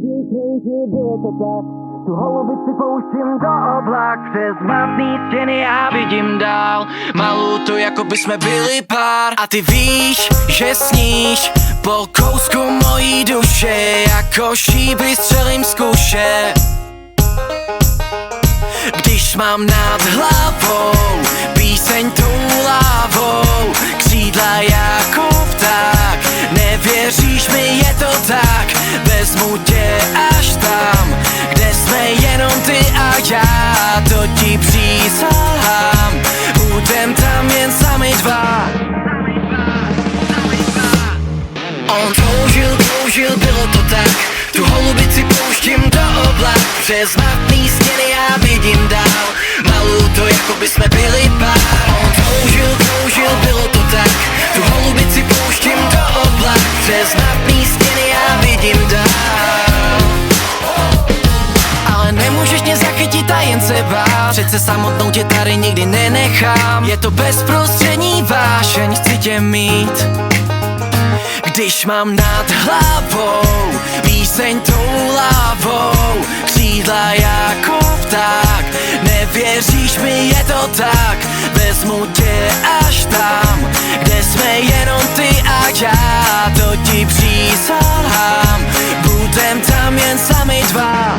Bylo to tak, tu holubici pouštím do oblak. Přes matný stěny já vidím dál. Malou to, jako by jsme byli pár. A ty víš, že sníš po kousku mojí duše. Jako šípy střelím z kuše. Když mám nad hlavou píseň tou lávou, křídla jako pták. Nevěříš mi, je to tak, vezmu tě až tam, kde jsme jenom ty a já, to ti přísahám. Budem tam jen sami dva. On toužil, bylo to tak, tu holubici pouštím do oblak. Přes matný stěny já vidím dál. Malou to, jako by jsme byli pár. On toužil, bylo to tak, tu holubici pouštím do oblak. Přes matný stěny já vidím dál. Ale nemůžeš mě zachytit a jen se bát. Přece samotnou tě tady nikdy nenechám. Je to bezprostřední vášeň, chci tě mít. Když mám nad hlavou píseň tou lávou, křídla jako pták. Nevěříš mi, je to tak, vezmu tě až tam, kde jsme jenom ty a já, to ti přísahám. Budem tam jen sami dva.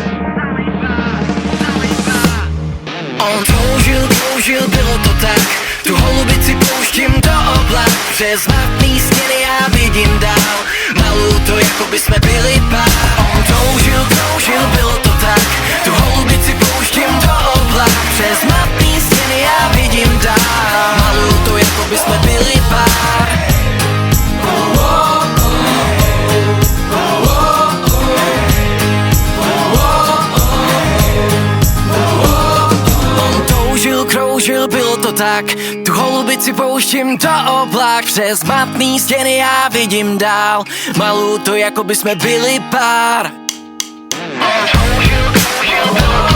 On toužil, bylo to tak, tu holubici pouštím do oblak. Přes matný stěny já vidím dál. Malou to, jako by jsme byli pár. On toužil, bylo to tak, tu holubici pouštím do oblak. Přes matný stěny já vidím dál. Malou to, jako by jsme byli pár. Kroužil, bylo to tak, tu holubici pouštím do oblak. Přes matný stěny já vidím dál. Malou to, jako by jsme byli pár. Toužil, bylo